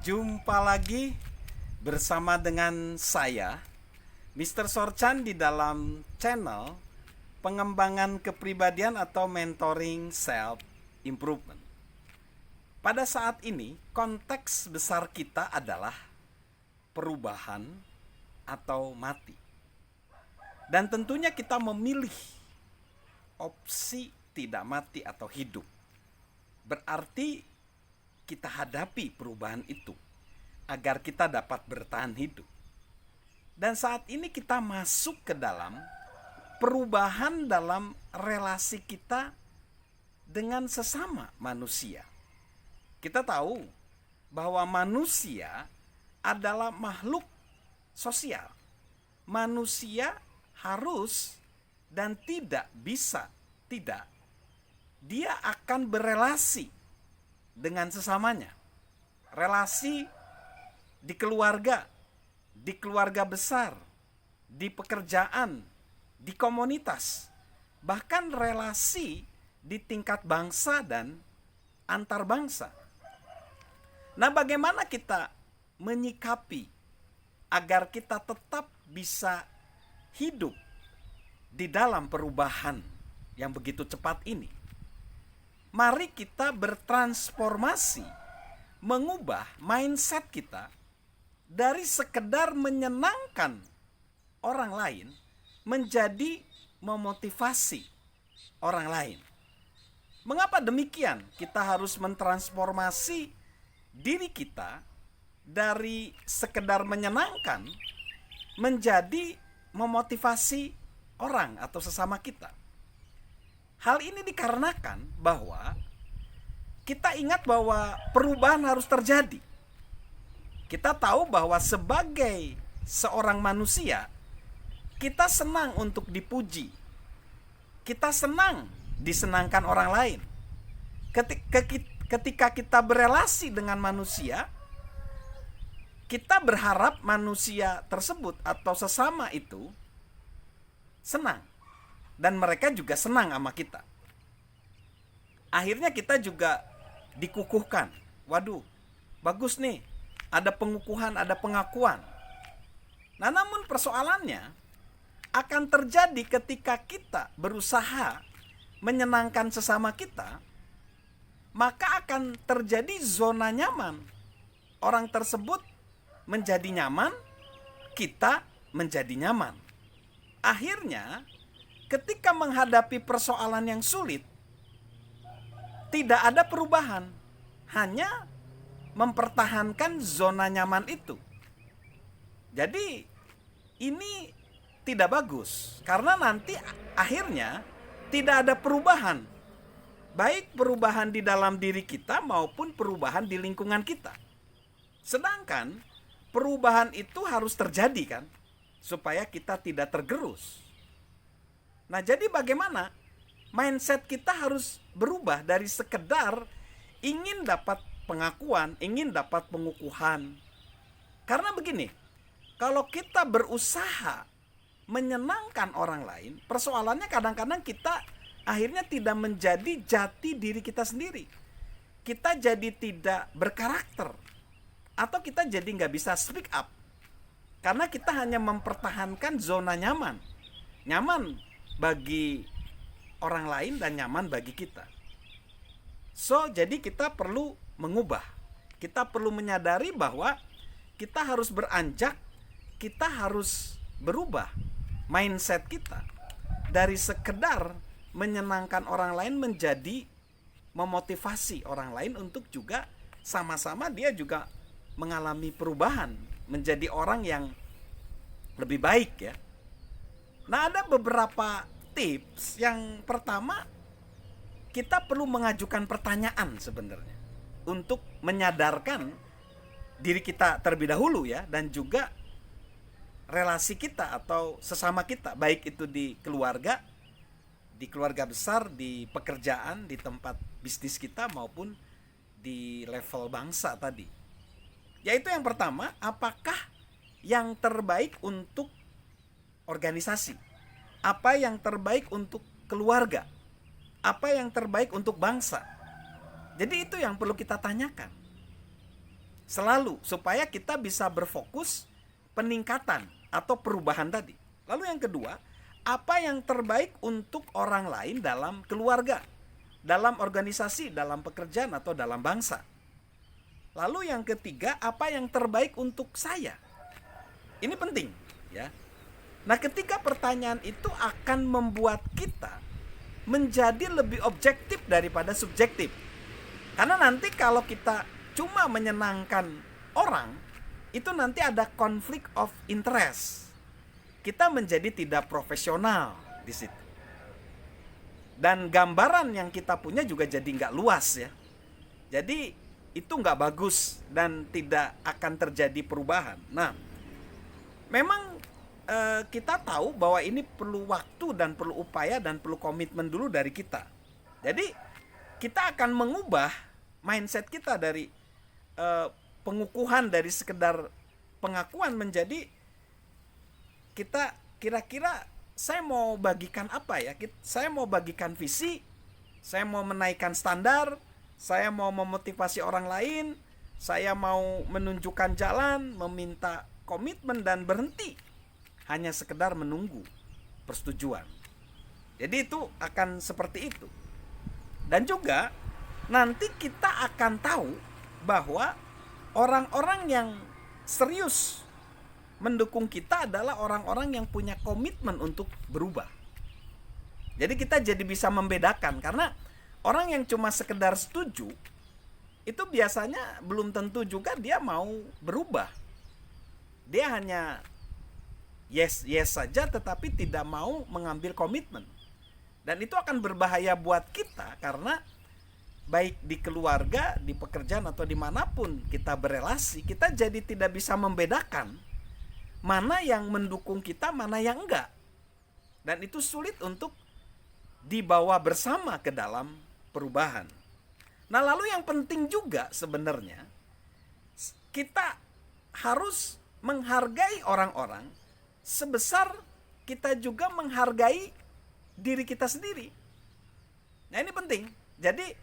Jumpa lagi bersama dengan saya, Mr. Sorchan, di dalam channel pengembangan kepribadian atau mentoring self improvement. Pada saat ini, konteks besar kita adalah perubahan atau mati. Dan tentunya kita memilih opsi tidak mati atau hidup. Berarti kita hadapi perubahan itu agar kita dapat bertahan hidup. Dan saat ini kita masuk ke dalam perubahan dalam relasi kita dengan sesama manusia. Kita tahu bahwa manusia adalah makhluk sosial. Manusia harus dan tidak bisa tidak. Dia akan berelasi dengan sesamanya. Relasi di keluarga besar, di pekerjaan, di komunitas, bahkan relasi di tingkat bangsa dan antar bangsa. Nah, bagaimana kita menyikapi agar kita tetap bisa hidup di dalam perubahan yang begitu cepat ini? Mari kita bertransformasi, mengubah mindset kita dari sekedar menyenangkan orang lain menjadi memotivasi orang lain. Mengapa demikian? Kita harus mentransformasi diri kita dari sekedar menyenangkan menjadi memotivasi orang atau sesama kita. Hal ini dikarenakan bahwa kita ingat bahwa perubahan harus terjadi. Kita tahu bahwa sebagai seorang manusia, kita senang untuk dipuji. Kita senang disenangkan orang lain. Ketika kita berelasi dengan manusia, kita berharap manusia tersebut atau sesama itu senang. Dan mereka juga senang sama kita. Akhirnya kita juga dikukuhkan. Waduh, bagus nih. Ada pengukuhan, ada pengakuan. Nah, namun persoalannya akan terjadi ketika kita berusaha menyenangkan sesama kita, maka akan terjadi zona nyaman. Orang tersebut menjadi nyaman, kita menjadi nyaman. Akhirnya, ketika menghadapi persoalan yang sulit, tidak ada perubahan, hanya mempertahankan zona nyaman itu. Jadi ini tidak bagus, karena nanti akhirnya tidak ada perubahan, baik perubahan di dalam diri kita maupun perubahan di lingkungan kita. Sedangkan perubahan itu harus terjadi kan, supaya kita tidak tergerus. Nah, jadi bagaimana? Mindset kita harus berubah dari sekedar ingin dapat pengakuan, ingin dapat pengukuhan. Karena begini, kalau kita berusaha menyenangkan orang lain, persoalannya kadang-kadang kita akhirnya tidak menjadi jati diri kita sendiri. Kita jadi tidak berkarakter. Atau kita jadi nggak bisa speak up. Karena kita hanya mempertahankan zona nyaman. Nyaman bagi orang lain dan nyaman bagi kita. So, jadi kita perlu mengubah. Kita perlu menyadari bahwa kita harus beranjak, kita harus berubah mindset kita dari sekedar menyenangkan orang lain menjadi memotivasi orang lain untuk juga sama-sama dia juga mengalami perubahan menjadi orang yang lebih baik ya. Nah, ada beberapa tips. Yang pertama, kita perlu mengajukan pertanyaan sebenarnya untuk menyadarkan diri kita terlebih dahulu ya, dan juga relasi kita atau sesama kita, baik itu di keluarga besar, di pekerjaan, di tempat bisnis kita maupun di level bangsa tadi. Yaitu yang pertama, apakah yang terbaik untuk organisasi? Apa yang terbaik untuk keluarga? Apa yang terbaik untuk bangsa? Jadi itu yang perlu kita tanyakan. Selalu, supaya kita bisa berfokus peningkatan atau perubahan tadi. Lalu yang kedua, apa yang terbaik untuk orang lain dalam keluarga, dalam organisasi, dalam pekerjaan, atau dalam bangsa. Lalu yang ketiga, apa yang terbaik untuk saya? Ini penting, ya. Nah, ketika pertanyaan itu akan membuat kita menjadi lebih objektif daripada subjektif. Karena nanti kalau kita cuma menyenangkan orang, itu nanti ada conflict of interest. Kita menjadi tidak profesional di situ. Dan gambaran yang kita punya juga jadi nggak luas, ya. Jadi itu nggak bagus dan tidak akan terjadi perubahan. Nah, memang kita tahu bahwa ini perlu waktu dan perlu upaya dan perlu komitmen dulu dari kita. Jadi kita akan mengubah mindset kita dari pengukuhan, dari sekedar pengakuan, menjadi kita kira-kira saya mau bagikan apa ya? Saya mau bagikan visi, saya mau menaikkan standar, saya mau memotivasi orang lain, saya mau menunjukkan jalan, meminta komitmen, dan berhenti hanya sekedar menunggu persetujuan. Jadi itu akan seperti itu. Dan juga nanti kita akan tahu bahwa orang-orang yang serius mendukung kita adalah orang-orang yang punya komitmen untuk berubah. Jadi kita jadi bisa membedakan, karena orang yang cuma sekedar setuju itu biasanya belum tentu juga dia mau berubah. Dia hanya yes saja tetapi tidak mau mengambil komitmen. Dan itu akan berbahaya buat kita, karena baik di keluarga, di pekerjaan, atau dimanapun kita berelasi, kita jadi tidak bisa membedakan mana yang mendukung kita, mana yang enggak. Dan itu sulit untuk dibawa bersama ke dalam perubahan. Nah, lalu yang penting juga sebenarnya, kita harus menghargai orang-orang sebesar kita juga menghargai diri kita sendiri. Nah, ini penting. Jadi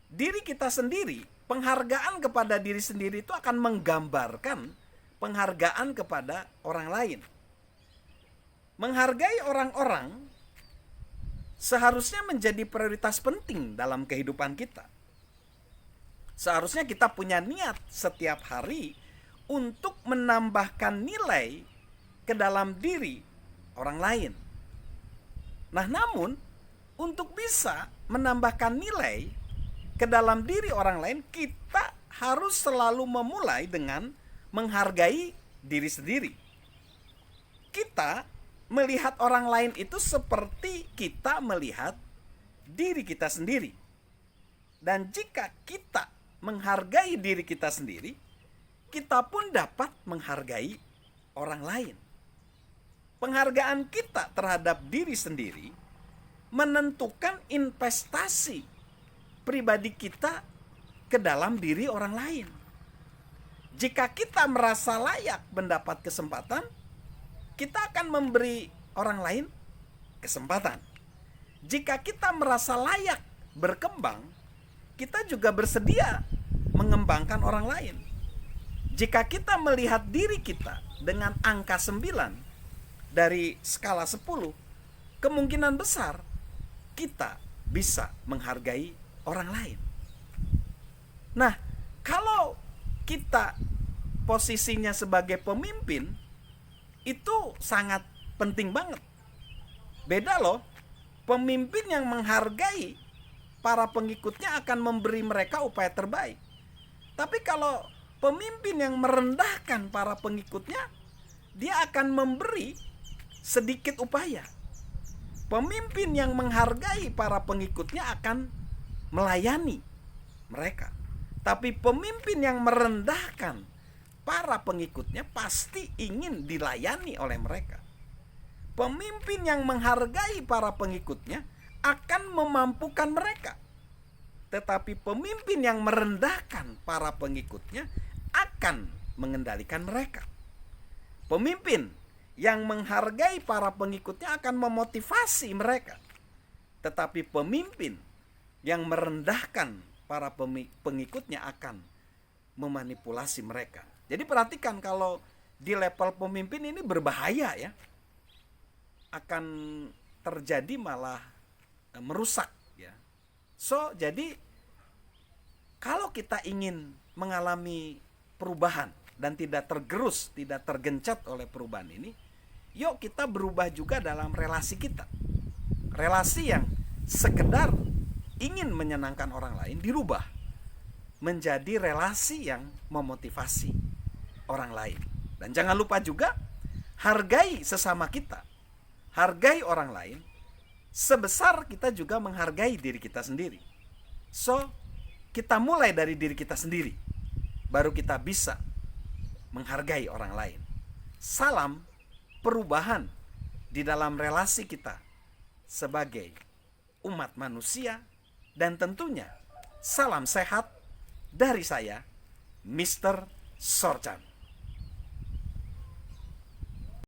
diri kita sendiri, penghargaan kepada diri sendiri itu akan menggambarkan penghargaan kepada orang lain. Menghargai orang-orang seharusnya menjadi prioritas penting dalam kehidupan kita. Seharusnya kita punya niat setiap hari untuk menambahkan nilai ke dalam diri orang lain. Nah, namun untuk bisa menambahkan nilai ke dalam diri orang lain, kita harus selalu memulai dengan menghargai diri sendiri. Kita melihat orang lain itu seperti kita melihat diri kita sendiri. Dan jika kita menghargai diri kita sendiri, kita pun dapat menghargai orang lain. Penghargaan kita terhadap diri sendiri menentukan investasi pribadi kita ke dalam diri orang lain. Jika kita merasa layak mendapat kesempatan, kita akan memberi orang lain kesempatan. Jika kita merasa layak berkembang, kita juga bersedia mengembangkan orang lain. Jika kita melihat diri kita dengan angka 9 dari skala 10, kemungkinan besar kita bisa menghargai orang lain. Nah, kalau kita posisinya sebagai pemimpin, itu sangat penting banget. Beda loh, pemimpin yang menghargai para pengikutnya akan memberi mereka upaya terbaik. Tapi kalau pemimpin yang merendahkan para pengikutnya, dia akan memberi sedikit upaya. Pemimpin yang menghargai para pengikutnya akan melayani mereka. Tapi pemimpin yang merendahkan para pengikutnya pasti ingin dilayani oleh mereka. Pemimpin yang menghargai para pengikutnya akan memampukan mereka. Tetapi pemimpin yang merendahkan para pengikutnya akan mengendalikan mereka. Pemimpin yang menghargai para pengikutnya akan memotivasi mereka. Tetapi pemimpin yang merendahkan para pengikutnya akan memanipulasi mereka. Jadi perhatikan, kalau di level pemimpin ini berbahaya ya. Akan terjadi malah merusak ya. So, jadi kalau kita ingin mengalami perubahan dan tidak tergerus, tidak tergencet oleh perubahan ini, yuk kita berubah juga dalam relasi kita. Relasi yang sekedar ingin menyenangkan orang lain dirubah menjadi relasi yang memotivasi orang lain. Dan jangan lupa juga, hargai sesama kita, hargai orang lain sebesar kita juga menghargai diri kita sendiri. So, kita mulai dari diri kita sendiri, baru kita bisa menghargai orang lain. Salam perubahan di dalam relasi kita sebagai umat manusia, dan tentunya salam sehat dari saya, Mr. Sorchan.